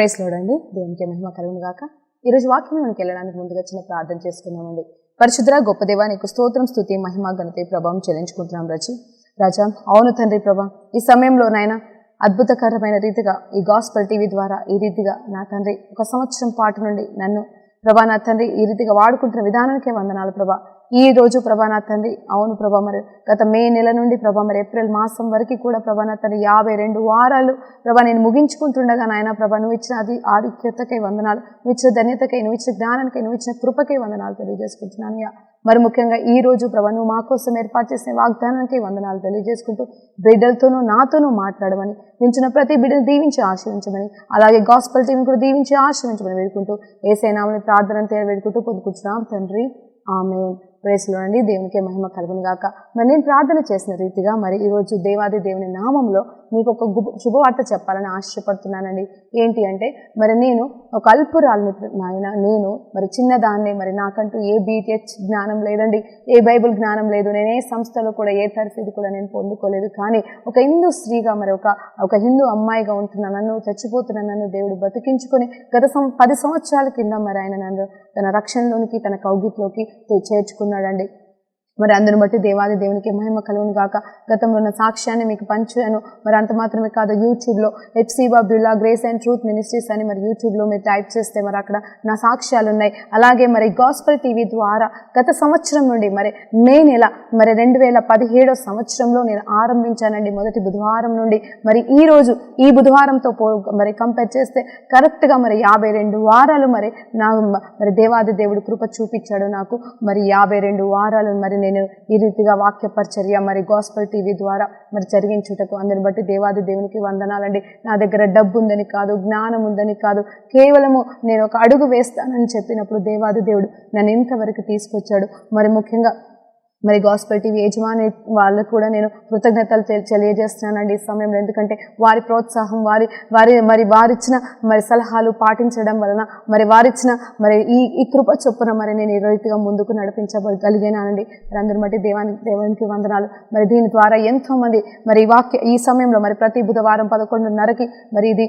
Praise lord అండి. దేవునికి మహిమ కలుగును గాక. ఈరోజు వాక్యంలోకి వెళ్ళడానికి ముందుగా చిన్న ప్రార్థన చేసుకున్నామండి. పరిశుద్ధ గొప్ప దేవా, నీకు స్తోత్రం, స్తుతి, మహిమ, ఘనత, ప్రభావం చెల్లించుకుంటున్నాం రాజా. అవును తండ్రి ప్రభా, ఈ సమయంలో నాయన అద్భుతకరమైన రీతిగా ఈ గాస్పెల్ టీవీ ద్వారా ఈ రీతిగా నా తండ్రి 1 సంవత్సరం పాటు నుండి నన్ను ప్రభా నా తండ్రి ఈ రీతిగా వాడుకుంటున్న విధానానికే వందనాలు ప్రభా. ఈ రోజు ప్రభా నా తండ్రి అవును ప్రభా, మరి గత మే నెల నుండి ప్రభా మరి ఏప్రిల్ మాసం వరకు కూడా ప్రభా నా తండ్రి 52 వారాలు ప్రభా నేను ముగించుకుంటుండగా నాయన ప్రభా నువ్వు ఇచ్చిన ఆధిక్యతకై వందనాలు, నువ్వు ఇచ్చిన ధన్యతకై, నువ్వు ఇచ్చిన జ్ఞానానికై, నువ్వు ఇచ్చిన కృపకై వందనాలు తెలియజేసుకుంటున్నాను. మరి ముఖ్యంగా ఈ రోజు ప్రభా నువ్వు మా కోసం ఏర్పాటు చేసిన వాగ్దానానికి వందనాలు తెలియజేసుకుంటూ బిడ్డలతోనూ నాతోనూ మాట్లాడమని, వించిన ప్రతి బిడ్డను దీవించి ఆశీర్వించమని, అలాగే గాస్పెల్ టీవీని కూడా దీవించి ఆశీర్వించమని వేడుకుంటూ యేసయ్య నామములో ప్రార్థన వేడుకుంటూ పొందుకుంటున్నాం తండ్రి, ఆమేన్. ప్రైజ్ లార్డ్ అండి. దేవునికే మహిమ కలుగును గాక. మరి నేను ప్రార్థన చేసిన రీతిగా మరి ఈరోజు దేవాది దేవుని నామంలో మీకు ఒక శుభవార్త చెప్పాలని ఆశపడుతున్నానండి. ఏంటి అంటే మరి నేను ఒక అల్పురాలని నాయన, నేను మరి చిన్నదాన్నే, మరి నాకంటూ ఏ బీటెచ్ జ్ఞానం లేదండి, ఏ బైబిల్ జ్ఞానం లేదు, నేను ఏ సంస్థలో కూడా ఏ తరఫీదు కూడా నేను పొందుకోలేదు. కానీ ఒక హిందూ స్త్రీగా మరి ఒక హిందూ అమ్మాయిగా ఉంటున్న నన్ను, చచ్చిపోతున్న నన్ను దేవుడు బతికించుకొని గత 10 సంవత్సరాల కింద మరి ఆయన నన్ను తన రక్షణలోనికి, తన కౌగిట్లోకి చేర్చుకున్నాడండి. మరి అందును బట్టి దేవాది దేవునికి మహిమ కలుగును గాక. గతంలో ఉన్న సాక్ష్యాన్ని మీకు పంచాను. మరి అంత మాత్రమే కాదు, యూట్యూబ్లో ఎఫ్సీబా బిల్లా గ్రేస్ అండ్ ట్రూత్ మినిస్ట్రీస్ అని మరి యూట్యూబ్లో మీరు టైప్ చేస్తే మరి అక్కడ నా సాక్ష్యాలు ఉన్నాయి. అలాగే మరి గాస్పెల్ టీవీ ద్వారా గత సంవత్సరం నుండి మరి మే నెల మరి 2017 సంవత్సరంలో నేను ఆరంభించానండి. మొదటి బుధవారం నుండి మరి ఈ బుధవారంతో మరి కంపేర్ చేస్తే కరెక్ట్గా మరి 52 వారాలు మరి దేవాది దేవుడు కృప చూపించాడు నాకు. మరి 52 వారాలు మరి నేను ఈ రీతిగా వాక్య పరిచర్య మరి గాస్పెల్ టీవీ ద్వారా మరి జరిగించుటకు అందుని బట్టి దేవాది దేవునికి వందనాలండి. నా దగ్గర డబ్బు ఉందని కాదు, జ్ఞానం ఉందని కాదు, కేవలము నేను ఒక అడుగు వేస్తానని చెప్పినప్పుడు దేవాది దేవుడు నన్ను ఇంతవరకు తీసుకొచ్చాడు. మరి ముఖ్యంగా మరి గాస్పెల్ టీవీ యజమాని వాళ్ళకు కూడా నేను కృతజ్ఞతలు తెలియజేస్తున్నానండి ఈ సమయంలో. ఎందుకంటే వారి ప్రోత్సాహం, వారిచ్చిన మరి సలహాలు పాటించడం వలన మరి వారిచ్చిన మరి ఈ కృప చొప్పున మరి నేను ఈ రీతిగా ముందుకు నడిపించగలిగానండి. మరి అందరి బట్టి దేవునికి వందనాలు. మరి దీని ద్వారా ఎంతో మంది మరి ఈ సమయంలో మరి ప్రతి బుధవారం 11:30కి మరి ఇది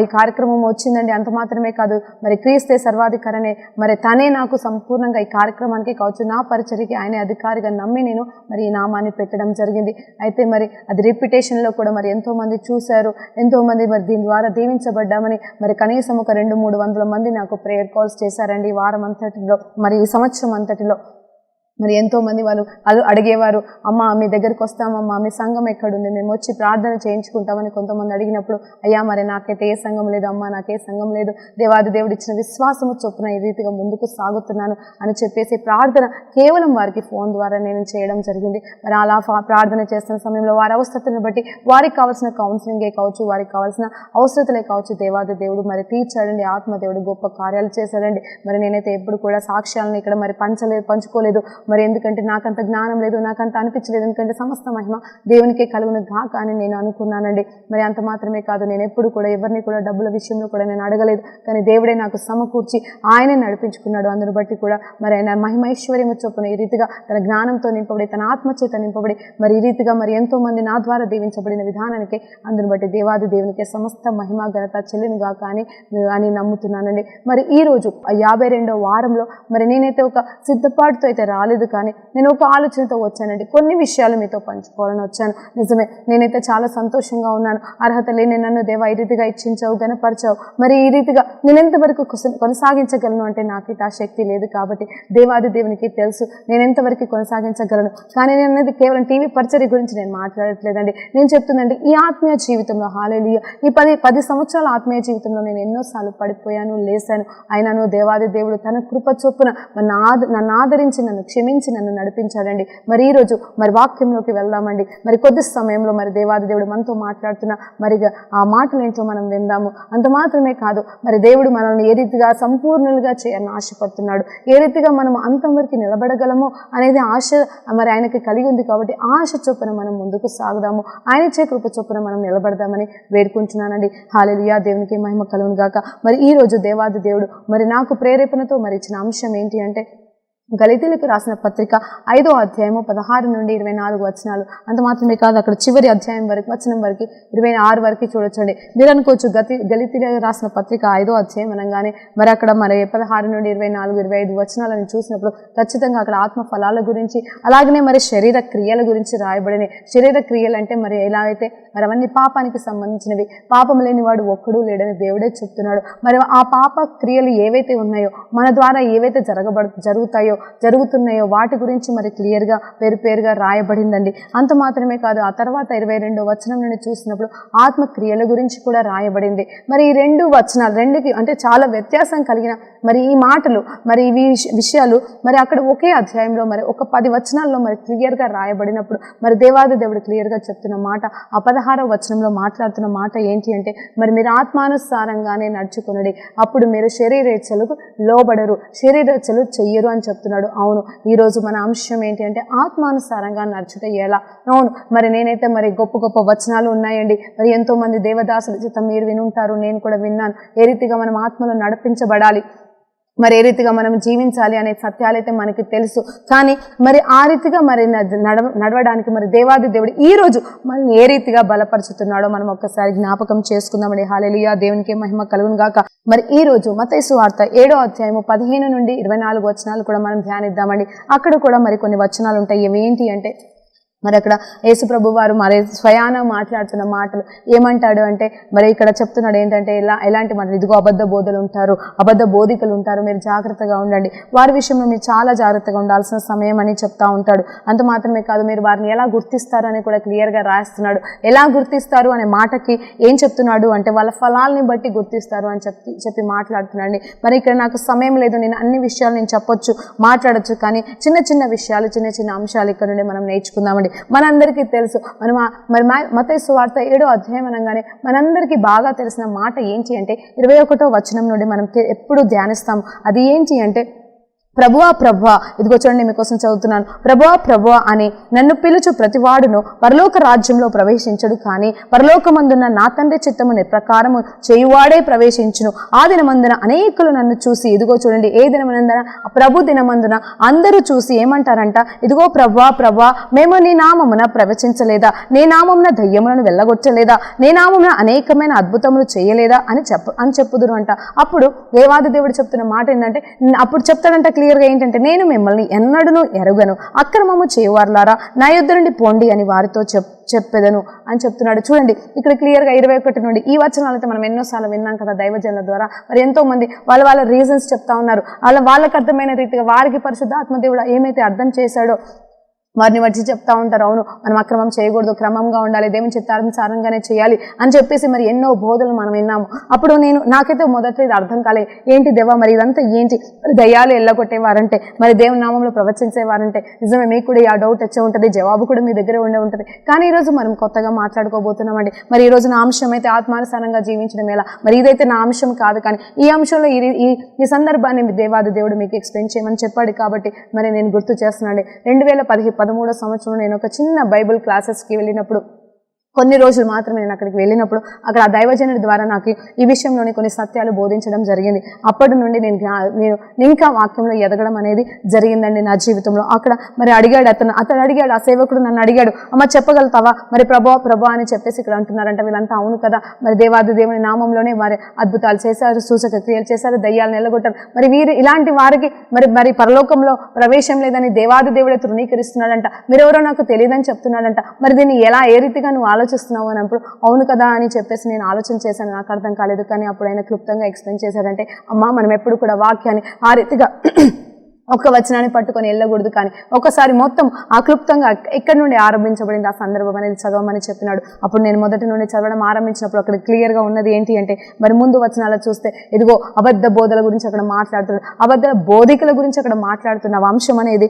ఈ కార్యక్రమం వచ్చిందండి. అంత మాత్రమే కాదు, మరి క్రీస్తే సర్వాధికారనే మరి తనే నాకు సంపూర్ణంగా ఈ కార్యక్రమానికి కావచ్చు, నా పరిచర్యకి ఆయనే అధికారిగా నమ్మి నేను మరి ఈ నామాన్ని పెట్టడం జరిగింది. అయితే మరి అది రిప్యుటేషన్లో కూడా మరి ఎంతో మంది చూశారు, ఎంతో మంది మరి దీని ద్వారా దీవించబడ్డామని మరి కనీసం ఒక 200-300 మంది నాకు ప్రేయర్ కాల్స్ చేశారండి ఈ వారం అంతటిలో, మరి ఈ సంవత్సరం అంతటిలో. మరి ఎంతో మంది వాళ్ళు అడిగేవారు, అమ్మ మీ దగ్గరికి వస్తామమ్మా, మీ సంఘం ఎక్కడుంది, మేము వచ్చి ప్రార్థన చేయించుకుంటామని కొంతమంది అడిగినప్పుడు, అయ్యా మరి నాకైతే ఏ సంఘం లేదు అమ్మా, నాకే సంఘం లేదు, దేవాది దేవుడు ఇచ్చిన విశ్వాసము చొప్పున ఈ రీతిగా ముందుకు సాగుతున్నాను అని చెప్పేసి ప్రార్థన కేవలం వారికి ఫోన్ ద్వారా నేను చేయడం జరిగింది. మరి అలా ప్రార్థన చేస్తున్న సమయంలో వారి అవసరతను బట్టి వారికి కావాల్సిన కౌన్సిలింగే కావచ్చు, వారికి కావాల్సిన అవసరతలే కావచ్చు, దేవాది దేవుడు మరి తీర్చాడండి. ఆత్మదేవుడు గొప్ప కార్యాలు చేశాడండి. మరి నేనైతే ఎప్పుడు కూడా సాక్ష్యాలను ఇక్కడ మరి పంచుకోలేదు. మరి ఎందుకంటే నాకంత జ్ఞానం లేదు, నాకంత అనిపించలేదు. ఎందుకంటే సమస్త మహిమ దేవునికే కలుగును గాక అని నేను అనుకున్నానండి. మరి అంత మాత్రమే కాదు, నేను ఎప్పుడు కూడా ఎవరిని కూడా డబ్బుల విషయంలో కూడా నేను అడగలేదు. కానీ దేవుడే నాకు సమకూర్చి ఆయనే నడిపించుకున్నాడు. అందును బట్టి కూడా మరి ఆయన మహిమైశ్వర్యము చొప్పున ఈ రీతిగా తన జ్ఞానంతో నింపబడి, తన ఆత్మచేత నింపబడి మరి ఈ రీతిగా మరి ఎంతో మంది నా ద్వారా దీవించబడిన విధానానికి అందును బట్టి దేవాది దేవునికి సమస్త మహిమ ఘనత చెల్లిను గాక అని నమ్ముతున్నానండి. మరి ఈ రోజు 52వ వారంలో మరి నేనైతే ఒక సిద్ధపాటుతో అయితే రాలేదు, కానీ నేను ఒక ఆలోచనతో వచ్చానండి. కొన్ని విషయాలు మీతో పంచుకోవాలని వచ్చాను. నిజమే, నేనైతే చాలా సంతోషంగా ఉన్నాను. అర్హత లేని నన్ను దేవా ఈ రీతిగా ఇచ్చించావు, గణపరిచావు. మరి ఈ రీతిగా నేను ఎంతవరకు కొనసాగించగలను అంటే నాకు ఆ శక్తి లేదు. కాబట్టి దేవాది దేవునికి తెలుసు నేను ఎంతవరకు కొనసాగించగలను. కానీ నేను అనేది కేవలం టీవీ పరిచర్య గురించి నేను మాట్లాడట్లేదండి. నేను చెప్తుందండి ఈ ఆత్మీయ జీవితంలో హల్లెలూయా, ఈ 10 సంవత్సరాల ఆత్మీయ జీవితంలో నేను ఎన్నోసార్లు పడిపోయాను, లేశాను. అయినను దేవాది దేవుడు తన కృప చొప్పున నన్ను ఆదరించి, నన్ను క్షమించి, నన్ను నడిపించాడండి. మరి ఈరోజు మరి వాక్యంలోకి వెళ్దామండి. మరి కొద్ది సమయంలో మరి దేవాది దేవుడు మనతో మాట్లాడుతున్న మరి ఆ మాటలు ఏంటో మనం విందాము. అంత మాత్రమే కాదు, మరి దేవుడు మనల్ని ఏ రీతిగా సంపూర్ణులుగా చేయాలని ఆశపడుతున్నాడు, ఏ రీతిగా మనం అంతం వరకు నిలబడగలము అనేది ఆశ మరి ఆయనకి కలిగి ఉంది. కాబట్టి ఆశ చొప్పున మనం ముందుకు సాగుదాము, ఆయన ఇచ్చే కృప చొప్పున మనం నిలబడదామని వేడుకుంటున్నానండి. హల్లెలూయా, దేవునికి మహిమ కలుగును గాక. మరి ఈ రోజు దేవాది దేవుడు మరి నాకు ప్రేరేపణతో మరి ఇచ్చిన అంశం ఏంటి అంటే గలితీలకు రాసిన పత్రిక 5వ అధ్యాయము 16 నుండి 24 వచనాలు. అంత మాత్రమే కాదు, అక్కడ చివరి అధ్యాయం వరకు వచనం వరకు 26 వరకు చూడొచ్చండి. మీరు అనుకోవచ్చు గలితీలకు రాసిన పత్రిక 5వ అధ్యాయం అనగానే మరి అక్కడ మరి 16 నుండి 24, 25 వచనాలను చూసినప్పుడు ఖచ్చితంగా అక్కడ ఆత్మ ఫలాల గురించి, అలాగనే మరి శరీర క్రియల గురించి రాయబడినాయి. శరీర క్రియలు అంటే మరి ఎలా అయితే మరి అవన్నీ పాపానికి సంబంధించినవి. పాపం లేని వాడు ఒక్కడూ లేడని దేవుడే చెప్తున్నాడు. మరి ఆ పాప క్రియలు ఏవైతే ఉన్నాయో, మన ద్వారా ఏవైతే జరుగుతున్నాయో వాటి గురించి మరి క్లియర్గా పేరుగా రాయబడిందండి. అంత మాత్రమే కాదు, ఆ తర్వాత 22వ వచనం నుండి చూసినప్పుడు ఆత్మక్రియల గురించి కూడా రాయబడింది. మరి ఈ రెండు వచనాలు రెండుకి అంటే చాలా వ్యత్యాసం కలిగిన మరి ఈ మాటలు మరి ఈ విషయాలు మరి అక్కడ ఒకే అధ్యాయంలో మరి ఒక 10 వచనాల్లో మరి క్లియర్గా రాయబడినప్పుడు మరి దేవాది దేవుడు క్లియర్గా చెప్తున్న మాట, ఆ 16వ వచనంలో మాట్లాడుతున్న మాట ఏంటి అంటే మరి మీరు ఆత్మానుసారంగానే నడుచుకునడి, అప్పుడు మీరు శరీరేచ్ఛలకు లోబడరు, శరీరేచ్ఛలు చెయ్యరు అని చెప్తున్నాడు. అవును, ఈరోజు మన అంశం ఏంటి అంటే ఆత్మానుసారంగా నడుచుట ఎలా. అవును, మరి నేనైతే మరి గొప్ప వచనాలు ఉన్నాయండి. మరి ఎంతో మంది దేవదాసుల చేత మీరు వినుంటారు, నేను కూడా విన్నాను. ఏ రీతిగా మనం ఆత్మలో నడిపించబడాలి, మరి ఏ రీతిగా మనం జీవించాలి అనే సత్యాలైతే మనకి తెలుసు. కానీ మరి ఆ రీతిగా మరి నడవడానికి మరి దేవాది దేవుడు ఈ రోజు మనల్ని ఏ రీతిగా బలపరుచుతున్నాడో మనం ఒక్కసారి జ్ఞాపకం చేసుకుందామండి. హల్లెలూయా, దేవునికి మహిమ కలుగును గాక. మరి ఈ రోజు మత్తయి సువార్త 7వ అధ్యాయము 15 నుండి 24 వచనాలు కూడా మనం ధ్యానిద్దామండి. అక్కడ కూడా మరి కొన్ని వచనాలు ఉంటాయి. ఇవి ఏంటి అంటే మరి అక్కడ యేసు ప్రభు వారు మరి స్వయాన మాట్లాడుతున్న మాటలు ఏమంటాడు అంటే మరి ఇక్కడ చెప్తున్నాడు ఏంటంటే ఎలాంటి మాటలు, ఇదిగో అబద్ధ బోధలు ఉంటారు, అబద్ధ బోధికలు ఉంటారు, మీరు జాగ్రత్తగా ఉండండి, వారి విషయంలో మీరు చాలా జాగ్రత్తగా ఉండాల్సిన సమయం అని చెప్తా ఉంటాడు. అంత మాత్రమే కాదు, మీరు వారిని ఎలా గుర్తిస్తారు అని కూడా క్లియర్గా రాస్తున్నాడు. ఎలా గుర్తిస్తారు అనే మాటకి ఏం చెప్తున్నాడు అంటే వాళ్ళ ఫలాల్ని బట్టి గుర్తిస్తారు అని చెప్పి మాట్లాడుతున్నాడు. మరి ఇక్కడ నాకు సమయం లేదు, నేను అన్ని విషయాలు నేను చెప్పొచ్చు, మాట్లాడచ్చు, కానీ చిన్న విషయాలు, చిన్న అంశాలు ఇక్కడ నుండి మనం నేర్చుకుందామండి. మనందరికీ తెలుసు, మరి మత్తయి సువార్త 7వ అధ్యాయం అనగానే మనందరికీ బాగా తెలిసిన మాట ఏంటి అంటే 21వ వచనం నుండి మనం ఎప్పుడు ధ్యానిస్తాము. అది ఏంటి అంటే ప్రభువా ప్రభువా, ఇదిగో చూడండి మీకోసం చదువుతున్నాను. ప్రభువా అని నన్ను పిలుచు ప్రతివాడును పరలోక రాజ్యంలో ప్రవేశించడు, కానీ పరలోకమందున్న నా తండ్రి చిత్తముని ప్రకారము చేయువాడే ప్రవేశించును. ఆ దినమందున అనేకులు నన్ను చూసి, ఇదిగో చూడండి ఏ దినమందున, ప్రభు దినమందున అందరూ చూసి ఏమంటారంట, ఇదిగో ప్రభువా మేము నీ నామమున ప్రవచించలేదా, నీ నామమున దయ్యములను వెళ్ళగొట్టలేదా, నీ నామమున అనేకమైన అద్భుతములు చేయలేదా అని చెప్పుదురు అంట. అప్పుడు దేవాది దేవుడు చెప్తున్న మాట ఏంటంటే, అప్పుడు చెప్తాడంట క్లియర్గా ఏంటంటే, నేను మిమ్మల్ని ఎన్నడూ ఎరుగను, అక్రమము చేయవారులారా నా యుద్ధ నుండి పోండి అని వారితో చెప్పేదను అని చెప్తున్నాడు. చూడండి ఇక్కడ క్లియర్గా 21 నుండి ఈ వచనాలైతే మనం ఎన్నోసార్లు విన్నాం కదా దైవజనుల ద్వారా. మరి ఎంతో మంది వాళ్ళ రీజన్స్ చెప్తా ఉన్నారు. వాళ్ళకి అర్థమైన రీతిగా వారికి పరిశుద్ధాత్మ దేవుడు ఏమైతే అర్థం చేశాడో వారిని వచ్చి చెప్తా ఉంటారు. అవును, మనం అక్రమం చేయకూడదు, క్రమంగా ఉండాలి, దేవుని చిత్తానుసారంగానే చేయాలి అని చెప్పేసి మరి ఎన్నో బోధలు మనం విన్నాము. అప్పుడు నాకైతే మొదట్లో ఇది అర్థం కాలేదు, ఏంటి దేవా మరి ఇదంతా ఏంటి, దయ్యాలు ఎల్లగొట్టేవారంటే, మరి దేవుని నామంలో ప్రవచించేవారంటే, నిజమే మీకు కూడా ఆ డౌట్ వచ్చే ఉంటుంది, జవాబు కూడా మీ దగ్గర ఉండే ఉంటుంది. కానీ ఈరోజు మనం కొత్తగా మాట్లాడుకోబోతున్నామండి. మరి ఈ రోజు నా అంశం అయితే ఆత్మానుసారంగా జీవించడం ఎలా. మరి ఇదైతే నా అంశం కాదు, కానీ ఈ అంశంలో ఈ సందర్భాన్ని దేవాది దేవుడు మీకు ఎక్స్ప్లెయిన్ చేయమని చెప్పాడు కాబట్టి మరి నేను గుర్తు చేస్తున్నాను. 2013వ సంవత్సరంలో నేను ఒక చిన్న బైబిల్ క్లాసెస్కి వెళ్ళినప్పుడు కొన్ని రోజులు మాత్రమే నేను అక్కడికి వెళ్ళినప్పుడు అక్కడ ఆ దైవజనుడి ద్వారా నాకు ఈ విషయంలోని కొన్ని సత్యాలు బోధించడం జరిగింది. అప్పటి నుండి నేను ఇంకా వాక్యంలో ఎదగడం అనేది జరిగిందండి నా జీవితంలో. అక్కడ మరి అతను అడిగాడు, ఆ సేవకుడు నన్ను అడిగాడు, అమ్మ చెప్పగలుగుతావా మరి ప్రభా అని చెప్పేసి ఇక్కడ అంటున్నారంట వీళ్ళంతా. అవును కదా, మరి దేవాది దేవుని నామంలోనే వారి అద్భుతాలు చేశారు, సూచక క్రియలు చేశారు, దయ్యాలను నిలగొట్టారు. మరి వీరు ఇలాంటి వారికి మరి పరలోకంలో ప్రవేశం లేదని దేవాది దేవుడే తృణీకరిస్తున్నాడంట, మీరెవరో నాకు తెలియదని చెప్తున్నాడంట. మరి దీన్ని ఏ రీతిగా నువ్వు ఆలోచిస్తున్నావు అని అప్పుడు అవును కదా అని చెప్పేసి నేను ఆలోచన చేశాను. నాకు అర్థం కాలేదు, కానీ అప్పుడు ఆయన క్లుప్తంగా ఎక్స్ప్లెయిన్ చేశారంటే, అమ్మా మనం ఎప్పుడు కూడా వాక్యాన్ని ఆ రీతిగా ఒక్క వచనాన్ని పట్టుకొని వెళ్ళకూడదు, కానీ ఒకసారి మొత్తం ఆ క్లుప్తంగా ఎక్కడి నుండి ఆరంభించబడింది ఆ సందర్భం అనేది చదవమని చెప్పినాడు. అప్పుడు నేను మొదటి నుండి చదవడం ఆరంభించినప్పుడు అక్కడ క్లియర్గా ఉన్నది ఏంటి అంటే, మరి ముందు వచనాలు చూస్తే ఇదిగో అబద్ధ బోధల గురించి అక్కడ మాట్లాడుతున్నాడు, అబద్ధ బోధికల గురించి అక్కడ మాట్లాడుతున్న వంశం అనేది,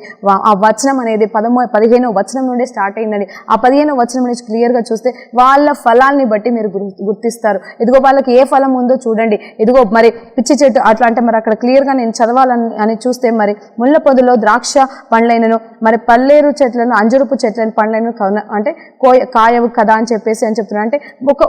ఆ వచనం అనేది 15వ వచనం నుండి స్టార్ట్ అయిందండి. ఆ 15వ వచనం నుంచి క్లియర్గా చూస్తే వాళ్ళ ఫలాల్ని బట్టి మీరు గుర్తిస్తారు. ఇదిగో వాళ్ళకి ఏ ఫలం ఉందో చూడండి, ఇదిగో మరి పిచ్చి చెట్టు అట్లా అంటే మరి అక్కడ క్లియర్గా నేను చదవాలని చూస్తే మరి ముళ్ళ పొదలో ద్రాక్ష పండ్లైనను మరి పల్లేరు చెట్లను అంజురుపు చెట్లను పండ్లను అంటే కాయవు కదా అని చెప్తున్నాడు. అంటే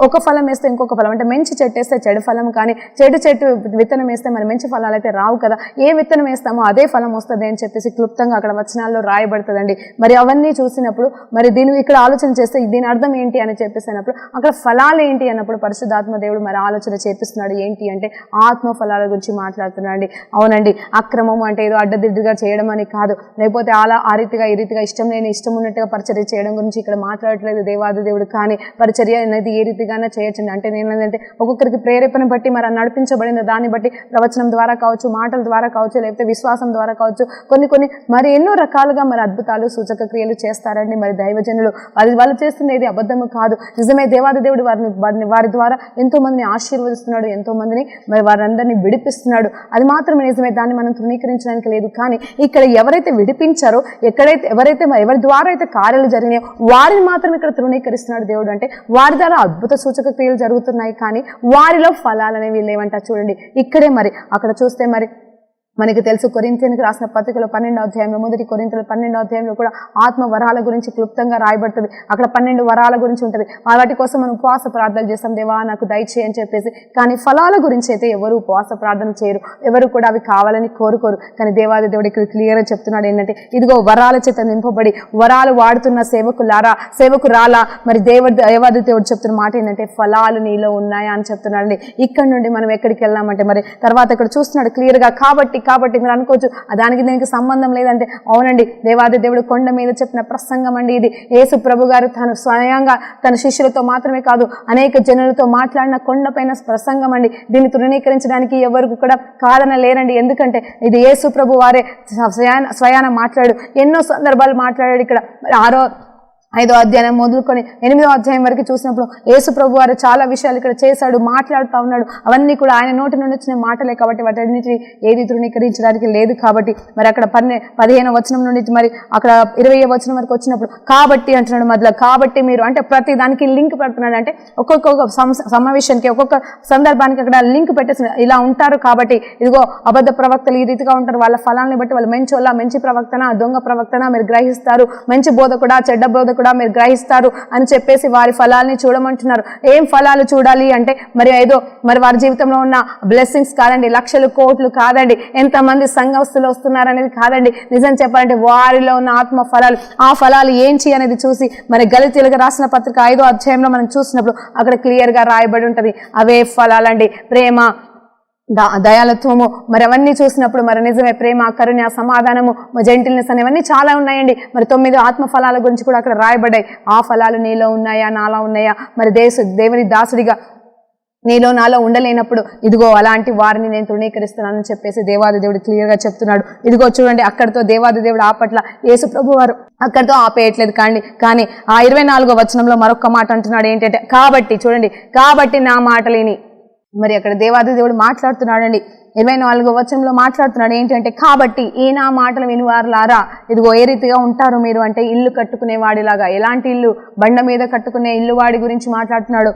ఒక ఫలం వేస్తే ఇంకొక ఫలం, అంటే మంచి చెట్టు వేస్తే చెడు ఫలం, కానీ చెడు చెట్టు విత్తనం వేస్తే మరి మంచి ఫలాలు అయితే రావు కదా, ఏ విత్తనం వేస్తామో అదే ఫలం వస్తుంది అని చెప్పేసి క్లుప్తంగా అక్కడ వచనాల్లో రాయబడుతుందండి. మరి అవన్నీ చూసినప్పుడు మరి దీన్ని ఇక్కడ ఆలోచన చేస్తే దీని అర్థం ఏంటి అని చెప్పేసి అన్నప్పుడు అక్కడ ఫలాలు ఏంటి అన్నప్పుడు పరిశుద్ధాత్మ దేవుడు మరి ఆలోచన చేపిస్తున్నాడు. ఏంటి అంటే ఆత్మ ఫలాల గురించి మాట్లాడుతున్నాడు. అవునండి, అక్రమం అంటే ఏదో అడ్డదిడ్డుగా చేయడం అని కాదు, లేకపోతే ఆ రీతిగా ఈ రీతిగా ఇష్టం లేని ఇష్టం ఉన్నట్టుగా పరిచర్య చేయడం గురించి ఇక్కడ మాట్లాడట్లేదు దేవాది దేవుడు. కానీ పరిచర్య అనేది ఏ రీతిగానే చేయొచ్చండి. అంటే నేను ఏంటంటే ఒక్కొక్కరికి ప్రేరేపణ బట్టి మరి నడిపించబడిన దాన్ని బట్టి ప్రవచనం ద్వారా కావచ్చు, మాటల ద్వారా కావచ్చు, లేకపోతే విశ్వాసం ద్వారా కావచ్చు, కొన్ని మరి ఎన్నో రకాలుగా మరి అద్భుతాలు సూచక క్రియలు చేస్తారండి మరి దైవజనులు. వాళ్ళు చేస్తున్నది అబద్ధము కాదు, నిజమే. దేవాది దేవుడు వారి ద్వారా ఎంతో మందిని ఆశీర్వదిస్తున్నాడు, ఎంతో మందిని మరి వారందరినీ విడిపిస్తున్నాడు. అది మాత్రమే నిజమే, దాన్ని మనం తృణీకరించడానికి లేదు. కానీ ఇక్కడ ఎవరైతే విడిపించారో, ఎవరైతే ఎవరి ద్వారా అయితే కార్యాలు జరిగినాయో వారిని మాత్రం ఇక్కడ తృణీకరిస్తున్నాడు దేవుడు. అంటే వారి ద్వారా అద్భుత సూచక క్రియలు జరుగుతున్నాయి, కానీ వారిలో ఫలాలు అనేవి లేవంట. చూడండి ఇక్కడే మరి అక్కడ చూస్తే మరి మనకి తెలుసు కొరింథీయులకు రాసిన పత్రికలో 12వ అధ్యాయంలో, మొదటి కొరింథీయుల 12వ అధ్యాయంలో కూడా ఆత్మ వరాల గురించి క్లుప్తంగా రాయబడుతుంది. అక్కడ 12 వరాల గురించి ఉంటుంది. వాటి కోసం మనం ఉపవాస ప్రార్థనలు చేస్తాం, దేవా నాకు దయచేయి అని చెప్పేసి. కానీ ఫలాల గురించి అయితే ఎవరు ఉపవాస ప్రార్థన చేయరు, ఎవరు కూడా అవి కావాలని కోరుకోరు. కానీ దేవాది దేవుడు ఇక్కడ క్లియర్గా చెప్తున్నాడు ఏంటంటే, ఇదిగో వరాల చేత నింపబడి వరాలు వాడుతున్న సేవకురాలా మరి దేవాది దేవుడు చెప్తున్న మాట ఏంటంటే ఫలాలు నీలో ఉన్నాయా అని చెప్తున్నాడండి. ఇక్కడ నుండి మనం ఎక్కడికి వెళ్ళామంటే మరి తర్వాత ఇక్కడ చూస్తున్నాడు క్లియర్గా. కాబట్టి మీరు అనుకోవచ్చు దానికి దీనికి సంబంధం లేదంటే, అవునండి, దేవాది దేవుడు కొండ మీద చెప్పిన ప్రసంగం అండి ఇది. యేసు ప్రభు గారు తను స్వయంగా తన శిష్యులతో మాత్రమే కాదు అనేక జనులతో మాట్లాడిన కొండపైన ప్రసంగం అండి. దీన్ని తృణీకరించడానికి ఎవరికి కూడా కాదన లేరండి. ఎందుకంటే ఇది యేసు ప్రభు వారే స్వయాన మాట్లాడు, ఎన్నో సందర్భాలు మాట్లాడాడు. ఇక్కడ 5వ అధ్యాయం మొదలుకొని 8వ అధ్యాయం వరకు చూసినప్పుడు యేసు ప్రభు వారు చాలా విషయాలు ఇక్కడ చేశాడు, మాట్లాడుతూ ఉన్నాడు. అవన్నీ కూడా ఆయన నోటి నుండి వచ్చిన మాటలే కాబట్టి వాటన్నిటిని ఏది తృణీకరించడానికి లేదు. కాబట్టి మరి అక్కడ 15వ వచనం నుండి మరి అక్కడ 20వ వచనం వరకు వచ్చినప్పుడు కాబట్టి అంటున్నాడు మొదలు. కాబట్టి మీరు అంటే ప్రతి దానికి లింక్ పెడుతున్నాడు. అంటే ఒక్కొక్క సమావేశానికి ఒక్కొక్క సందర్భానికి అక్కడ లింక్ పెట్టేసి ఇలా ఉంటారు. కాబట్టి ఇదిగో అబద్ధ ప్రవక్తలు ఈ రీతిగా ఉంటారు, వాళ్ళ ఫలాన్ని బట్టి వాళ్ళు మంచి ప్రవక్తన దొంగ ప్రవక్తన మీరు గ్రహిస్తారు, మంచి బోధ కూడా చెడ్డ బోధ కూడా మీరు గ్రహిస్తారు అని చెప్పేసి వారి ఫలాల్ని చూడమంటున్నారు. ఏం ఫలాలు చూడాలి అంటే మరి ఏదో మరి వారి జీవితంలో ఉన్న బ్లెస్సింగ్స్ కాదండి, లక్షలు కోట్లు కాదండి, ఎంతమంది సంఘస్థులు వస్తున్నారనేది కాదండి. నిజం చెప్పాలంటే వారిలో ఉన్న ఆత్మ ఫలాలు, ఆ ఫలాలు ఏంటి అనేది చూసి మరి గలితీయులకు రాసిన పత్రిక 5వ అధ్యాయంలో మనం చూసినప్పుడు అక్కడ క్లియర్ గా రాయబడి ఉంటది. అవే ఫలాలండి, ప్రేమ, దయాలత్వము, మరి అవన్నీ చూసినప్పుడు మరి నిజమే ప్రేమ, కరుణ, సమాధానము, జెంటిల్నెస్ అనేవన్నీ చాలా ఉన్నాయండి. మరి 9 ఆత్మ ఫలాల గురించి కూడా అక్కడ రాయబడ్డాయి. ఆ ఫలాలు నీలో ఉన్నాయా, నాలో ఉన్నాయా? మరి దేవుని దాసుడిగా నీలో నాలో ఉండలేనప్పుడు ఇదిగో అలాంటి వారిని నేను తృణీకరిస్తున్నానని చెప్పేసి దేవాది దేవుడు క్లియర్ గా చెప్తున్నాడు. ఇదిగో చూడండి, అక్కడితో దేవాది దేవుడు ఆపట్ల యేసు ప్రభు వారు అక్కడితో ఆపేయట్లేదు. కానీ ఆ 24వ వచనంలో మరొక మాట అంటున్నాడు. ఏంటంటే కాబట్టి నా మాటలేని, మరి అక్కడ దేవాది దేవుడు మాట్లాడుతున్నాడండి. 24వ వచనంలో మాట్లాడుతున్నాడు. ఏంటంటే కాబట్టి ఈ నా మాటలు వినివారులారా, ఇదిగో ఏ రీతిగా ఉంటారు మీరు అంటే ఇల్లు కట్టుకునే వాడిలాగా. ఎలాంటి ఇల్లు? బండ మీద కట్టుకునే ఇల్లు వాడి గురించి మాట్లాడుతున్నాడు.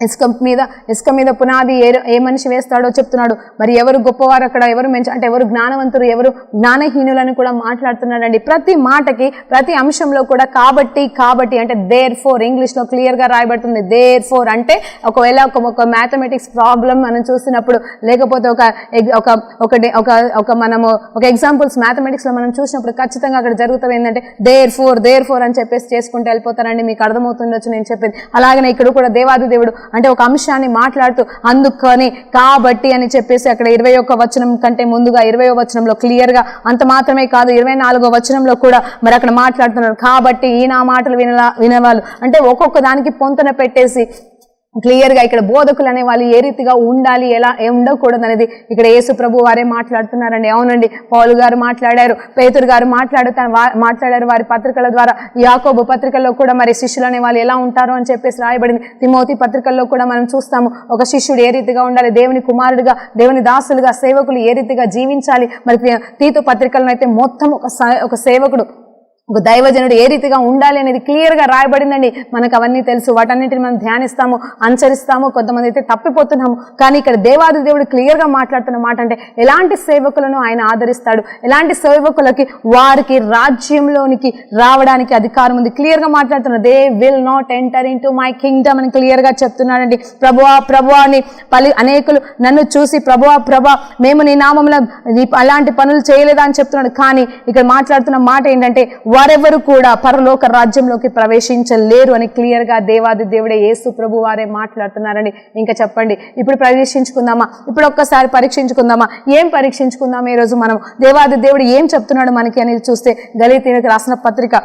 ఇసుక మీద పునాది ఏ మనిషి వేస్తాడో చెప్తున్నాడు. మరి ఎవరు గొప్పవారు అక్కడ, ఎవరు అంటే ఎవరు జ్ఞానవంతులు, ఎవరు జ్ఞానహీనులని కూడా మాట్లాడుతున్నాడండి. ప్రతి మాటకి ప్రతి అంశంలో కూడా కాబట్టి అంటే దేర్ ఫోర్, ఇంగ్లీష్ లో క్లియర్ గా రాయబడుతుంది. దేర్ ఫోర్ అంటే ఒకవేళ ఒక మ్యాథమెటిక్స్ ప్రాబ్లం మనం చూసినప్పుడు, లేకపోతే మనము ఒక ఎగ్జాంపుల్స్ మ్యాథమెటిక్స్ లో మనం చూసినప్పుడు ఖచ్చితంగా అక్కడ జరుగుతుంది ఏంటంటే దేర్ ఫోర్ అని చెప్పేసి చేసుకుంటూ వెళ్ళిపోతారండి. మీకు అర్థమవుతుండొచ్చు నేను చెప్పేది. అలాగనే ఇక్కడ కూడా దేవాది దేవుడు అంటే ఒక అంశాన్ని మాట్లాడుతూ అందుకని కాబట్టి అని చెప్పేసి అక్కడ 21వ వచనం కంటే ముందుగా 20వ వచనంలో క్లియర్ గా, అంత మాత్రమే కాదు 24వ వచనంలో కూడా మరి అక్కడ మాట్లాడుతున్నారు. కాబట్టి ఈ నా మాటలు వినవాళ్ళు అంటే ఒక్కొక్క దానికి పొంతన పెట్టేసి క్లియర్ గా ఇక్కడ బోధకులు అనే వాళ్ళు ఏ రీతిగా ఉండాలి, ఎలా ఉండకూడదు అనేది ఇక్కడ యేసు ప్రభు వారే మాట్లాడుతున్నారండి. అవునండి, పౌలు గారు మాట్లాడారు, పేతురు గారు మాట్లాడారు వారి పత్రికల ద్వారా. యాకోబు పత్రికల్లో కూడా మరి శిష్యులు అనే వాళ్ళు ఎలా ఉంటారు అని చెప్పేసి రాయబడింది. తిమోతి పత్రికల్లో కూడా మనం చూస్తాము ఒక శిష్యుడు ఏ రీతిగా ఉండాలి, దేవుని కుమారుడిగా, దేవుని దాసులుగా, సేవకులు ఏ రీతిగా జీవించాలి. మరి తీతు పత్రికలను అయితే మొత్తం ఒక సేవకుడు ఒక దైవజనుడు ఏ రీతిగా ఉండాలి అనేది క్లియర్ గా రాయబడిందండి. మనకు అవన్నీ తెలుసు, వాటన్నిటిని మనం ధ్యానిస్తాము, అనుసరిస్తాము. కొంతమంది అయితే తప్పిపోతున్నాము. కానీ ఇక్కడ దేవాది దేవుడు క్లియర్ గా మాట్లాడుతున్న మాట అంటే ఎలాంటి సేవకులను ఆయన ఆదరిస్తాడు, ఎలాంటి సేవకులకి వారికి రాజ్యంలోనికి రావడానికి అధికారం ఉంది. క్లియర్ గా మాట్లాడుతున్నారు. They will not enter in to my Kingdom అని క్లియర్ గా చెప్తున్నాడండి. ప్రభువా ప్రభువా అని అనేకులు నన్ను చూసి ప్రభువా ప్రభా మేము నీ నామంలో అలాంటి పనులు చేయలేదా అని చెప్తున్నాడు. కానీ ఇక్కడ మాట్లాడుతున్న మాట ఏంటంటే వారెవరు కూడా పరలోక రాజ్యంలోకి ప్రవేశించలేరు అని క్లియర్ గా దేవాది దేవుడే యేసు ప్రభు వారే మాట్లాడుతున్నారని. ఇంకా చెప్పండి, ఇప్పుడు పరీక్షించుకుందామా? ఇప్పుడు ఒక్కసారి పరీక్షించుకుందామా? ఏం పరీక్షించుకుందామా? ఈరోజు మనం దేవాది దేవుడు ఏం చెప్తున్నాడు మనకి అనేది చూస్తే గలతీయులకు రాసిన పత్రిక.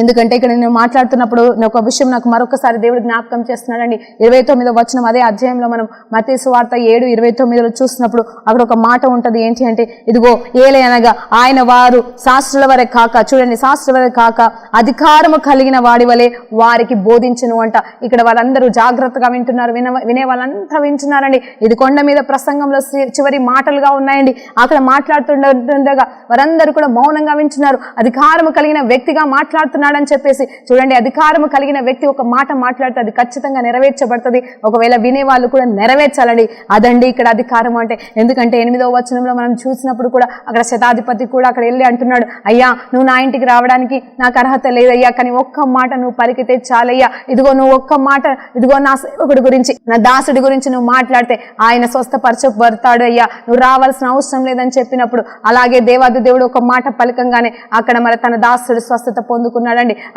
ఎందుకంటే ఇక్కడ నేను మాట్లాడుతున్నప్పుడు ఒక విషయం నాకు మరొకసారి దేవుడు జ్ఞాపకం చేస్తున్నాడండి. 29వ వచనం అదే అధ్యాయంలో మనం మత్తయి సువార్త 7:29 చూసినప్పుడు అక్కడ ఒక మాట ఉంటది. ఏంటి అంటే, ఇదిగో ఏలయనగా ఆయన వారు శాస్త్రుల వరే కాక, చూడండి, శాస్త్రుల వరే కాక అధికారము కలిగిన వాడి వలె వారికి బోధించును అంట. ఇక్కడ వాళ్ళందరూ జాగ్రత్తగా వింటున్నారు, వినే వాళ్ళంతా వింటున్నారండి. ఇది కొండ మీద ప్రసంగంలో చివరి మాటలుగా ఉన్నాయండి. అక్కడ మాట్లాడుతుండగా వారందరూ కూడా మౌనంగా వింటున్నారు. అధికారము కలిగిన వ్యక్తిగా మాట్లాడుతున్నారు అని చెప్పేసి చూడండి. అధికారము కలిగిన వ్యక్తి ఒక మాట మాట్లాడితే అది ఖచ్చితంగా నెరవేర్చబడుతుంది. ఒకవేళ వినే వాళ్ళు కూడా నెరవేర్చాలండి. అదండి ఇక్కడ అధికారం అంటే. ఎందుకంటే 8వ వచనంలో మనం చూసినప్పుడు కూడా అక్కడ శతాధిపతి కూడా అక్కడ వెళ్ళి అంటున్నాడు, అయ్యా నువ్వు నా ఇంటికి రావడానికి నాకు అర్హత లేదయ్యా, కానీ ఒక్క మాట నువ్వు పలికితే చాలయ్యా. ఇదిగో నువ్వు ఒక్క మాట, ఇదిగో నా సేవకుడి గురించి, నా దాసుడి గురించి నువ్వు మాట్లాడితే ఆయన స్వస్థపరచబడతాడు అయ్యా, నువ్వు రావాల్సిన అవసరం లేదని చెప్పినప్పుడు అలాగే దేవాది దేవుడు ఒక మాట పలికంగానే అక్కడ మరి తన దాసుడు స్వస్థత పొందుకున్నాడండి.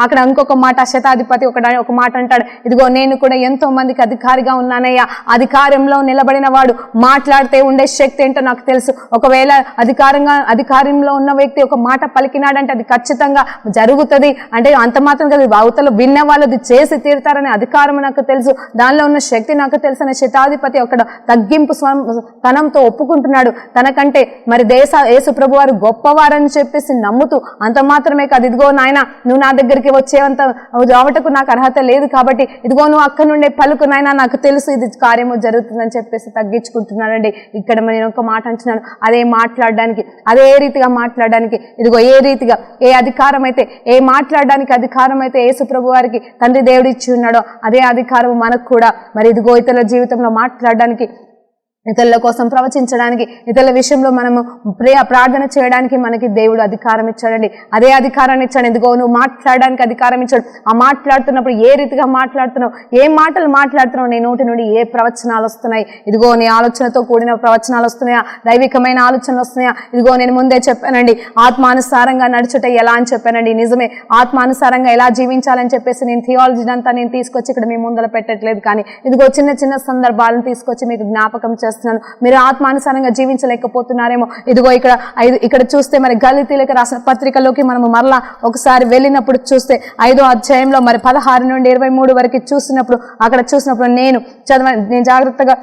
అక్కడ ఇంకొక మాట శతాధిపతి ఒక మాట అంటాడు, ఇదిగో నేను కూడా ఎంతో మందికి అధికారిగా ఉన్నానయ్యా. అధికారంలో నిలబడిన వాడు మాట్లాడితే ఉండే శక్తి ఏంటో నాకు తెలుసు. ఒకవేళ అధికారంలో ఉన్న వ్యక్తి ఒక మాట పలికినాడంటే అది ఖచ్చితంగా జరుగుతుంది. అంటే అంత మాత్రం కదా, అవతల విన్న వాళ్ళు అది చేసి తీరుతారనే అధికారం నాకు తెలుసు, దానిలో ఉన్న శక్తి నాకు తెలుసు అనే శతాధిపతి అక్కడ తగ్గింపు తనంతో ఒప్పుకుంటున్నాడు. తనకంటే మరి యేసు ప్రభు వారు గొప్పవారని చెప్పేసి నమ్ముతూ, అంత మాత్రమే కాదు, ఇదిగో నాయన నువ్వు నా దగ్గరికి వచ్చేంత రావటకు నాకు అర్హత లేదు, కాబట్టి ఇదిగో నువ్వు అక్కడ నుండే పలుకు నాయన, నాకు తెలుసు ఇది కార్యము జరుగుతుందని చెప్పేసి తగ్గించుకుంటున్నాడండి. ఇక్కడ నేను ఒక మాట అంటున్నాను, అదే రీతిగా మాట్లాడడానికి ఇదిగో ఏ రీతిగా ఏ అధికారం అయితే, ఏ మాట్లాడడానికి అధికారం అయితే యేసు ప్రభు వారికి తండ్రి దేవుడు ఇచ్చి ఉన్నాడో అదే అధికారం మనకు కూడా మరి ఇదిగో ఇతరుల జీవితంలో మాట్లాడడానికి, ఇతరుల కోసం ప్రవచించడానికి, ఇతరుల విషయంలో మనము ప్రార్థన చేయడానికి మనకి దేవుడు అధికారం ఇచ్చాడండి. అదే అధికారాన్ని ఇచ్చాడు. ఎందుకో నువ్వు మాట్లాడడానికి అధికారం ఇచ్చాడు. ఆ మాట్లాడుతున్నప్పుడు ఏ రీతిగా మాట్లాడుతున్నావు, ఏ మాటలు మాట్లాడుతున్నావు, నీ నోటి నుండి ఏ ప్రవచనాలు వస్తున్నాయి, ఇదిగో నీ ఆలోచనతో కూడిన ప్రవచనాలు వస్తున్నాయా, దైవికమైన ఆలోచనలు వస్తున్నాయా? ఇదిగో నేను ముందే చెప్పానండి, ఆత్మానుసారంగా నడుచుట ఎలా అని చెప్పానండి. నిజమే, ఆత్మానుసారంగా ఎలా జీవించాలని చెప్పేసి నేను థియాలజీ అంతా నేను తీసుకొచ్చి ఇక్కడ మీ ముందర పెట్టట్లేదు, కానీ ఇదిగో చిన్న చిన్న సందర్భాలను తీసుకొచ్చి మీకు జ్ఞాపకం చేస్తున్నాను. మీరు ఆత్మానుసారంగా జీవించలేకపోతున్నారేమో. ఇదిగో ఇక్కడ చూస్తే మరి గలతీయులకు రాసిన పత్రికలోకి మనము మరలా ఒకసారి వెళ్ళినప్పుడు చూస్తే 5వ అధ్యాయంలో మరి 16 నుండి 23 వరకు చూసినప్పుడు అక్కడ చూసినప్పుడు నేను జాగ్రత్తగా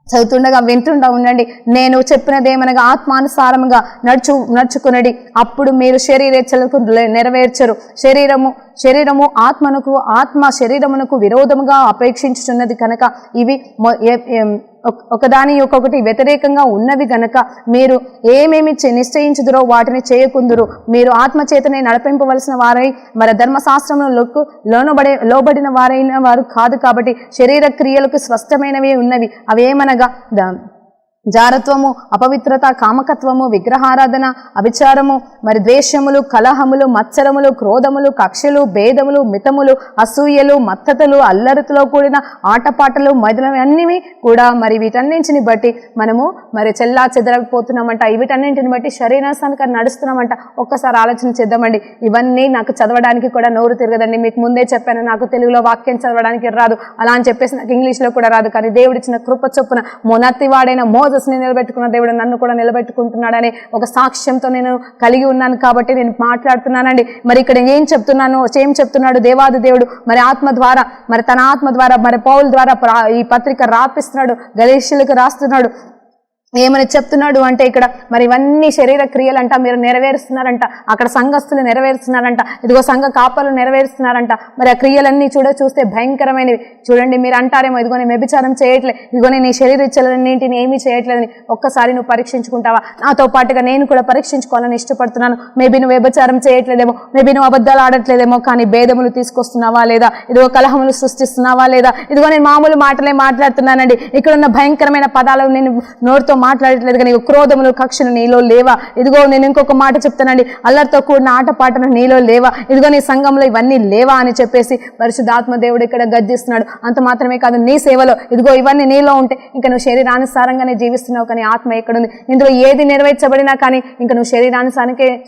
చదువుతుండగా వింటుండా ఉండండి. నేను చెప్పినదేమనగా ఆత్మానుసారముగా నడుచుకునడి, అప్పుడు మీరు శరీరేచ్ఛలకు నెరవేర్చరు. శరీరము ఆత్మ శరీరమునకు విరోధముగా అపేక్షించుచున్నది కనుక ఇవి ఒకదాని ఒక్కొక్కటి వ్యతిరేకంగా ఉన్నవి గనక మీరు ఏమేమి నిశ్చయించుదురో వాటిని చేయకుందురు. మీరు ఆత్మచేతనే నడిపింపవలసిన వారై మరి ధర్మశాస్త్రములకు లోబడిన వారైన వారు కాదు. కాబట్టి శరీర క్రియలకు స్పష్టమైనవి ఉన్నవి. అవేమనగా జారత్వము, అపవిత్రత, కామకత్వము, విగ్రహారాధన, అభిచారము, మరి ద్వేషములు, కలహములు, మత్సరములు, క్రోధములు, కక్షలు, భేదములు, మితములు, అసూయలు, మత్తతలు, అల్లరితో కూడిన ఆటపాటలు మొదలైనవి కూడా మరి వీటన్నింటిని బట్టి మనము మరి చెల్లా చెదరకపోతున్నామంట. వీటన్నింటిని బట్టి శరీరానికి నడుస్తున్నామంట. ఒక్కసారి ఆలోచన చేద్దామండి. ఇవన్నీ నాకు చదవడానికి కూడా నోరు తిరగదండి. మీకు ముందే చెప్పాను, నాకు తెలుగులో వాక్యం చదవడానికి రాదు, అలా అని చెప్పేసి నాకు ఇంగ్లీష్లో కూడా రాదు. కానీ దేవుడిచ్చిన కృప చొప్పున మొనత్తివాడైన మోసెస్ని నిలబెట్టుకున్న దేవుడు నన్ను కూడా నిలబెట్టుకుంటున్నాడనే ఒక సాక్ష్యంతో నేను కలిగి ఉన్నాను. కాబట్టి నేను మాట్లాడుతున్నానండి. మరి ఇక్కడ ఏం చెప్తున్నాడు దేవాది దేవుడు మరి ఆత్మ ద్వారా, మరి తన ఆత్మ ద్వారా, మరి పౌలు ద్వారా ఈ పత్రిక రాపిస్తున్నాడు, గలీషులకు రాస్తున్నాడు. ఏమని చెప్తున్నాడు అంటే ఇక్కడ మరి ఇవన్నీ శరీర క్రియలంట మీరు నెరవేరుస్తున్నారంట, అక్కడ సంఘస్థులు నెరవేరుస్తున్నారంట, ఇదిగో సంఘ కాపలు నెరవేరుస్తున్నారంట. మరి ఆ క్రియలన్నీ చూస్తే భయంకరమైనవి. చూడండి, మీరు అంటారేమో ఇదిగో నేను వ్యభిచారం చేయట్లేదు, ఇదిగో నేను ఈ శరీర ఇచ్చలన్నింటిని ఏమీ చేయట్లేదని. ఒక్కసారి నువ్వు పరీక్షించుకుంటావా? నాతో పాటుగా నేను కూడా పరీక్షించుకోవాలని ఇష్టపడుతున్నాను. మేబీ నువ్వు వ్యభిచారం చేయట్లేదేమో, మేబీ నువ్వు అబద్ధాలు ఆడట్లేదేమో, కానీ భేదములు తీసుకొస్తున్నావా లేదా, ఇదిగో కలహములు సృష్టిస్తున్నావా లేదా, ఇదిగో నేను మామూలు మాటలే మాట్లాడుతున్నానండి, ఇక్కడ ఉన్న భయంకరమైన పదాలు నేను నోటితో మాట్లాడట్లేదు కానీ క్రోధములు కక్షలు నీలో లేవా, ఇదిగో నేను ఇంకొక మాట చెప్తానండి, అల్లరితో కూడిన ఆటపాటలు నీలో లేవా, ఇదిగో నీ సంఘంలో ఇవన్నీ లేవా అని చెప్పేసి పరిశుద్ధాత్మ దేవుడు ఇక్కడ గద్దిస్తున్నాడు. అంత మాత్రమే కాదు, నీ సేవలో ఇదిగో ఇవన్నీ నీలో ఉంటే ఇంకా నువ్వు శరీరానుసారంగానే జీవిస్తున్నావు, కానీ ఆత్మ ఎక్కడుంది? ఇందులో ఏది నెరవేర్చబడినా కానీ ఇంకా నువ్వు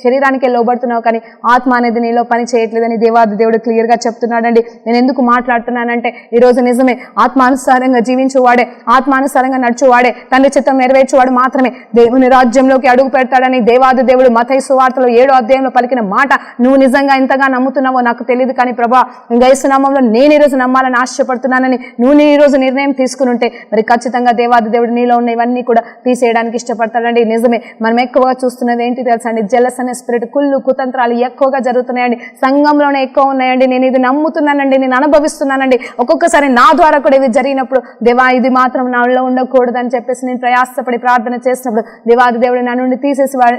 శరీరానికే లోబడుతున్నావు, కానీ ఆత్మ అనేది నీలో పని చేయట్లేదని దేవాది దేవుడు క్లియర్ గా చెప్తున్నాడండి. నేను ఎందుకు మాట్లాడుతున్నానంటే ఈరోజు నిజమే ఆత్మానుసారంగా జీవించువాడే, ఆత్మానుసారంగా నడుచువాడే, తండ్రి చిత్తం నెరవేర్చువాడు మాత్రమే దేవుని రాజ్యంలోకి అడుగు పెడతాడని దేవాది దేవుడు మత్తయి సువార్తలో 7వ అధ్యాయంలో పలికిన మాట నువ్వు నిజంగా ఎంతగా నమ్ముతున్నావో నాకు తెలియదు, కానీ ప్రభా యేసు నామములో నేను ఈరోజు నమ్మాలని ఆశపడుతున్నానని నువ్వు ఈ రోజు నిర్ణయం తీసుకుని ఉంటే మరి ఖచ్చితంగా దేవాది దేవుడు నీలో ఉన్న ఇవన్నీ కూడా తీసేయడానికి ఇష్టపడతాడండి. నిజమే, మనం ఎక్కువగా చూస్తున్నది ఏంటి తెలుసా అండి? జెలస్ అనే స్పిరిట్, కుళ్ళు కుతంత్రాలు ఎక్కువగా జరుగుతున్నాయండి, సంఘంలోనే ఎక్కువ ఉన్నాయండి. నేను ఇది నమ్ముతున్నానండి, నేను అనుభవిస్తున్నానండి, ఒక్కొక్కసారి నా ద్వారా కూడా ఇది జరిగినప్పుడు దేవా ఇది మాత్రం నాలో ఉండకూడదు అని చెప్పేసి నేను ప్రయాసపడి ప్రార్థన చేసినప్పుడు దేవాది దేవుడు నా నుండి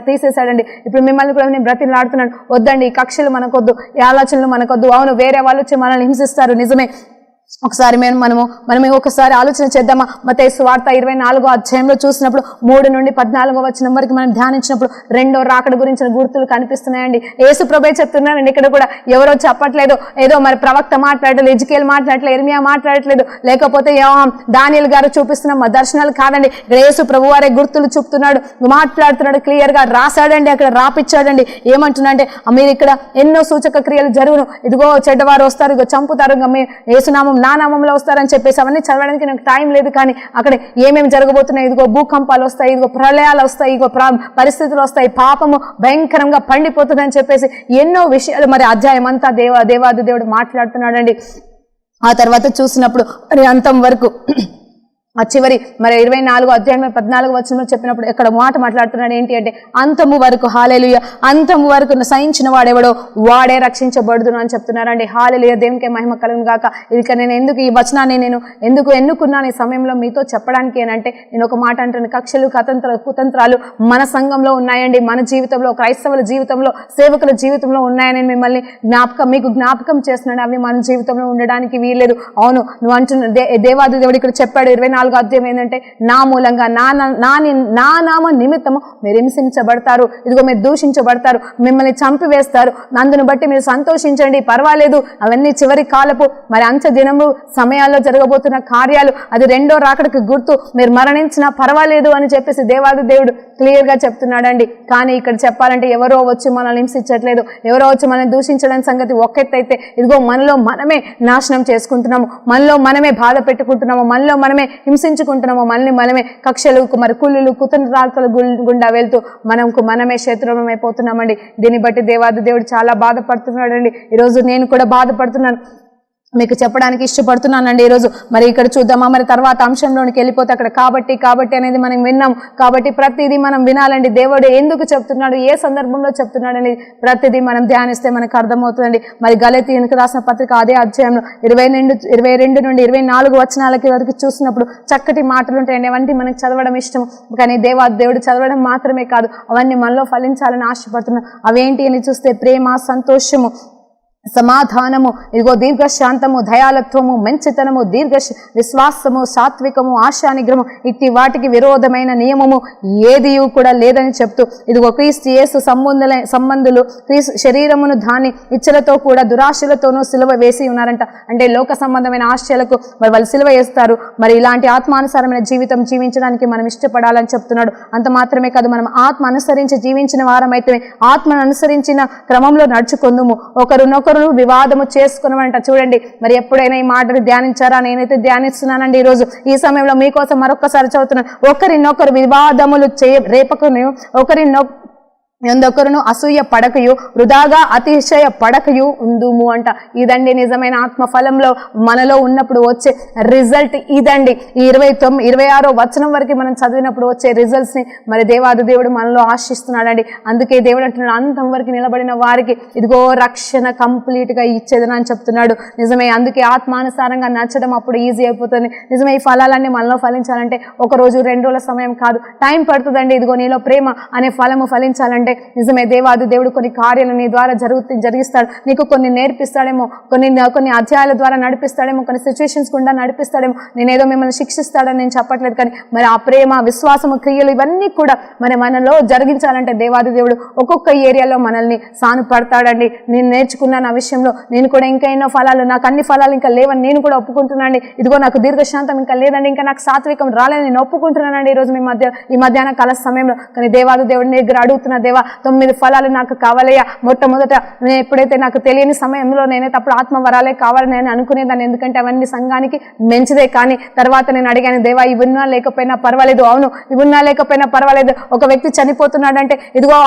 తీసేశాడండి. ఇప్పుడు మిమ్మల్ని కూడా నేను బ్రతిలాడుతున్నాను, వద్దండి ఈ కక్షలు మనకొద్దు, ఈ ఆలోచనలు మనకొద్దు. అవును, వేరే వాళ్ళు వచ్చి మనల్ని హింసిస్తారు, నిజమే. ఒకసారి మనం ఒకసారి ఆలోచన చేద్దామా? మత్తయి సువార్త 24వ అధ్యాయంలో చూసినప్పుడు 3 నుండి 14వ వచనం వరకు మనం ధ్యానించినప్పుడు రెండో రాకడ గురించిన గుర్తులు కనిపిస్తున్నాయండి. యేసు ప్రభువే చెప్తున్నారండి. ఇక్కడ కూడా ఎవరో చెప్పట్లేదు, ఏదో మరి ప్రవక్త మాట్లాడలేదు, ఎజికేల్ మాట్లాడట్లేదు, ఇర్మియా మాట్లాడట్లేదు, లేకపోతే దానియేలు గారు చూపిస్తున్న దర్శనాలు కాదండి. ఇక్కడ యేసు ప్రభు వారే గుర్తులు చూపుతున్నాడు, మాట్లాడుతున్నాడు, క్లియర్ గా రాశాడండి, అక్కడ రాపిచ్చాడండి. ఏమంటున్నాడంటే మీరు ఇక్కడ ఎన్నో సూచక క్రియలు జరుగును, ఇదిగో చెడ్డవారు వస్తారు, ఇదిగో చంపుతారు, యేసునామం నా నామంలో వస్తారని చెప్పేసి అవన్నీ చదవడానికి నాకు టైం లేదు. కానీ అక్కడ ఏమేమి జరగబోతున్నాయి, ఇదిగో భూకంపాలు వస్తాయి, ఇదిగో ప్రళయాలు వస్తాయి, ఇదిగో పరిస్థితులు వస్తాయి, పాపము భయంకరంగా పండిపోతుందని చెప్పేసి ఎన్నో విషయాలు మరి అధ్యాయం అంతా దేవాది దేవుడు మాట్లాడుతున్నాడండి. ఆ తర్వాత చూసినప్పుడు మరి అంతం వరకు ఆ చివరి మరి 24వ అధ్యాయం 14వ వచనంలో చెప్పినప్పుడు ఇక్కడ మాట మాట్లాడుతున్నాడు. ఏంటి అంటే అంతము వరకు, హల్లెలూయా, అంతము వరకు సహించిన వాడెవడో వాడే రక్షించబడుదును అని చెప్తున్నారండి. హల్లెలూయా, దేవునికి మహిమ కలుగును గాక. ఇది నేను ఎందుకు ఈ వచనాన్ని నేను ఎందుకు ఎన్నుకున్నాను ఈ సమయంలో మీతో చెప్పడానికి అంటే నేను ఒక మాట అంటాను, కక్షలు కుతంత్రాలు మన సంఘంలో ఉన్నాయండి, మన జీవితంలో, క్రైస్తవుల జీవితంలో, సేవకుల జీవితంలో ఉన్నాయని మిమ్మల్ని మీకు జ్ఞాపకం చేస్తున్నాను. అవి మన జీవితంలో ఉండడానికి వీల్లేదు. అవును, నువ్వు అంటున్న దేవాది దేవుడు ఇక్కడ చెప్పాడు 24వ అధ్యాయం ఏంటంటే నా మూలంగా నా నామ నిమిత్తము మీరు హింసించబడతారు, ఇదిగో మీరు దూషించబడతారు, మిమ్మల్ని చంపివేస్తారు, అందును బట్టి మీరు సంతోషించండి, పర్వాలేదు. అవన్నీ చివరి కాలపు మరి అంత్య దినము సమయాల్లో జరగబోతున్న కార్యాలు, అది రెండో రాకడకు గుర్తు, మీరు మరణించినా పర్వాలేదు అని చెప్పేసి దేవాది దేవుడు క్లియర్ గా చెప్తున్నాడండి. కానీ ఇక్కడ చెప్పాలంటే ఎవరో వచ్చి మనల్ని హింసించట్లేదు, ఎవరో వచ్చి మనల్ని దూషించడానికి సంగతి ఒకెత్తైతే ఇదిగో మనలో మనమే నాశనం చేసుకుంటున్నాము, మనలో మనమే బాధ పెట్టుకుంటున్నాము, మనలో మనమే హింసించుకుంటున్నాము, మనమే కక్షలు మరి కుళ్ళులు కుతంత్రాల గుండా వెళ్తూ మనమే శత్రువులం అయిపోతున్నామండి. దీన్ని బట్టి దేవాది దేవుడు చాలా బాధపడుతున్నాడండి. ఈరోజు నేను కూడా బాధపడుతున్నాను, మీకు చెప్పడానికి ఇష్టపడుతున్నానండి. ఈరోజు మరి ఇక్కడ చూద్దామా, మరి తర్వాత అంశంలోనికి వెళ్ళిపోతే అక్కడ కాబట్టి అనేది మనం విన్నాం. కాబట్టి ప్రతిదీ మనం వినాలండి. దేవుడు ఎందుకు చెప్తున్నాడు, ఏ సందర్భంలో చెప్తున్నాడు అనేది ప్రతిదీ మనం ధ్యానిస్తే మనకు అర్థమవుతుందండి. మరి గలతీయునికి రాసిన పత్రిక అదే అధ్యాయంలో 22 నుండి 24 వచనాలకి వరకు చూసినప్పుడు చక్కటి మాటలు ఉంటాయండి. అవన్నీ మనకు చదవడం ఇష్టం, కానీ దేవుడు చదవడం మాత్రమే కాదు, అవన్నీ మనలో ఫలించాలని ఆశపడుతున్నాం. అవేంటి అని చూస్తే ప్రేమ, సంతోషము, సమాధానము, ఇదిగో దీర్ఘశాంతము, దయాలత్వము, మంచితనము, విశ్వాసము, సాత్వికము, ఆశానిగ్రహము, ఇట్టి వాటికి విరోధమైన నియమము ఏదియూ కూడా లేదని చెప్తూ ఇదిగో క్రీస్తు యేసు సంబంధులు క్రీస్తు శరీరమును దాని ఇచ్చలతో కూడా దురాశలతోనూ సిలువ వేసి ఉన్నారంట. అంటే లోక సంబంధమైన ఆశలకు మరి వాళ్ళు సిలువ వేస్తారు. మరి ఇలాంటి ఆత్మానుసారమైన జీవితం జీవించడానికి మనం ఇష్టపడాలని చెప్తున్నాడు. అంత మాత్రమే కాదు, మనం ఆత్మ అనుసరించి జీవించిన వారమైతే ఆత్మను అనుసరించిన క్రమంలో నడుచుకుందుము, ఒకరినొకరు వివాదము చేసుకున్నామంట. చూడండి, మరి ఎప్పుడైనా ఈ మాటను ధ్యానించారా? నేనైతే ధ్యానిస్తున్నానండి. ఈరోజు ఈ సమయంలో మీకోసం మరొకసారి చదువుతున్నాను. ఒకరినొకరు వివాదములు రేపకును ఎందొకరును అసూయ పడకయు వృధాగా అతిశయ పడకయు ఉందుము అంట. ఇదండి నిజమైన ఆత్మ ఫలంలో మనలో ఉన్నప్పుడు వచ్చే రిజల్ట్ ఇదండి. ఈ 26వ వచనం వరకు మనం చదివినప్పుడు వచ్చే రిజల్ట్స్ ని మరి దేవాది దేవుడు మనలో ఆశిస్తున్నాడండి. అందుకే దేవుడు అంటున్నాడు, అంతం వరకు నిలబడిన వారికి ఇదిగో రక్షణ కంప్లీట్ గా ఇచ్చేదని అని చెప్తున్నాడు. నిజమే, అందుకే ఆత్మానుసారంగా నచ్చడం అప్పుడు ఈజీ అయిపోతుంది. నిజమే, ఈ ఫలాలన్నీ మనలో ఫలించాలంటే ఒక రోజు 2 రోజుల సమయం కాదు, టైం పడుతుందండి. ఇదిగో నీలో ప్రేమ అనే ఫలము ఫలించాలంటే నిజమే దేవాది దేవుడు కొన్ని కార్యాలు నీ ద్వారా జరిగిస్తాడు. నీకు కొన్ని నేర్పిస్తాడేమో, కొన్ని అధ్యాయాల ద్వారా నడిపిస్తాడేమో, కొన్ని సిచ్యువేషన్స్ గుండా నడిపిస్తాడేమో. నేనేదో మిమ్మల్ని శిక్షిస్తాడని నేను చెప్పట్లేదు, కానీ మరి ఆ ప్రేమ, విశ్వాసము, క్రియలు ఇవన్నీ కూడా మనలో జరిగించాలంటే దేవాది దేవుడు ఒక్కొక్క ఏరియాలో మనల్ని సానుపడతాడండి. నేను నేర్చుకున్నాను ఆ విషయంలో, నేను కూడా ఇంకా ఎన్నో ఫలాలు, నాకు అన్ని ఫలాలు ఇంకా లేవని నేను కూడా ఒప్పుకుంటున్నానండి. ఇదిగో నాకు దీర్ఘశాంతం ఇంకా లేదండి, ఇంకా నాకు సాత్వికం రాలేదని నేను ఒప్పుకుంటున్నానండి ఈరోజు ఈ మధ్యాహ్న కాల సమయంలో. కానీ దేవాది దేవుడు నీ దగ్గర అడుగుతున్న, దేవా 9 ఫలాలు నాకు కావాలయ్యా. మొట్టమొదట నేను ఎప్పుడైతే నాకు తెలియని సమయంలో నేనైతే అప్పుడు ఆత్మ వరాలే కావాలని నేను అనుకునేదాన్ని, ఎందుకంటే అవన్నీ సంఘానికి మంచిదే. కానీ తర్వాత నేను అడిగాను, దేవా ఇవున్నా లేకపోయినా పర్వాలేదు. అవును, ఇవున్నా లేకపోయినా పర్వాలేదు. ఒక వ్యక్తి చనిపోతున్నాడంటే ఇదిగో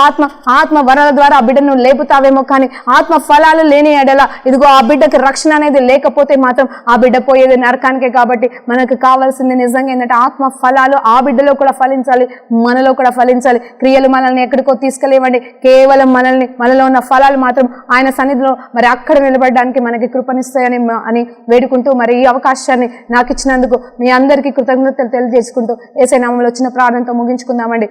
ఆత్మ వరాల ద్వారా ఆ బిడ్డను లేపుతావేమో, కానీ ఆత్మ ఫలాలు లేని ఎడల ఇదిగో ఆ బిడ్డకి రక్షణ అనేది లేకపోతే మాత్రం ఆ బిడ్డ పోయేది నరకానికే. కాబట్టి మనకు కావాల్సింది నిజంగా ఏంటంటే ఆత్మ ఫలాలు ఆ బిడ్డలో కూడా ఫలించాలి, మనలో కూడా ఫలించాలి. క్రియలు మనల్ని ఎక్కడికో తీసుకెళ్ళేవండి, కేవలం మనలో ఉన్న ఫలాలు మాత్రం ఆయన సన్నిధిలో మరి అక్కడ నిలబడడానికి మనకి కృపనిస్తాయని వేడుకుంటూ మరి ఈ అవకాశాన్ని నాకు ఇచ్చినందుకు మీ అందరికీ కృతజ్ఞతలు తెలియజేసుకుంటూ యేసయ్య నామములో వచ్చిన ప్రార్థనతో ముగించుకుందామండి.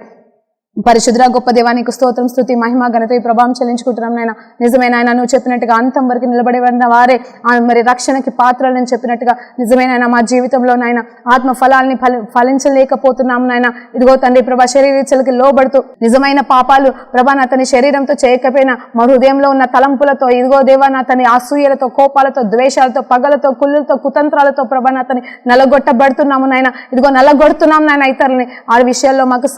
పరిశుద్ధ గొప్ప దేవానికి స్తోత్రం, స్తుతి, మహిమ, ఘనత, ప్రభావం చెల్లించుకుంటున్నాం నాయన. నిజమైన ఆయన నువ్వు చెప్పినట్టుగా అంతం వరకు నిలబడి ఉన్న వారే మరి రక్షణకి పాత్రలని చెప్పినట్టుగా నిజమైన మా జీవితంలో నాయన ఆత్మ ఫలాల్ని ఫలించలేకపోతున్నాం నాయన. ఇదిగో తండ్రి ప్రభా, శరీరీచలకి లోబడుతూ నిజమైన పాపాలు ప్రభా నా తన శరీరంతో చేయకపోయినా మా హృదయంలో ఉన్న తలంపులతో ఇదిగో దేవా నా తన అసూయలతో, కోపాలతో, ద్వేషాలతో, పగలతో, కుళ్ళులతో, కుతంత్రాలతో ప్రభా నా తన నలగొట్టబడుతున్నాము నాయన. ఇదిగో నలగొడుతున్నాం నాయన ఇతరులని. ఆ విషయాల్లో మాకు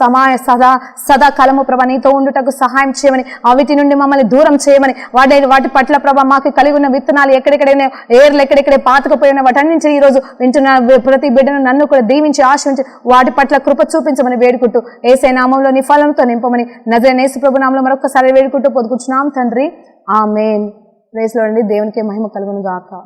సదాకాలము ప్రభా నీతో ఉండుటకు సహాయం చేయమని, వీటి నుండి మమ్మల్ని దూరం చేయమని, వాటి పట్ల ప్రభా మాకు కలిగి ఉన్న విత్తనాలు ఎక్కడెక్కడైనా ఏర్లు ఎక్కడెక్కడే పాతుకుపోయిన వాటన్నించి ఈ రోజు వింటున్న ప్రతి బిడ్డను నన్ను కూడా దీవించి ఆశ్రయించి వాటి పట్ల కృప చూపించమని వేడుకుంటూ యేసయ్య నామములో నీ ఫలంతో నింపమని నజరేయుడైన యేసు ప్రభు నామములో మరొకసారి వేడుకుంటూ పొదుగుచున్నాం తండ్రి, ఆమేన్. Praise lord. దేవునికి మహిమ కలుగును గాక.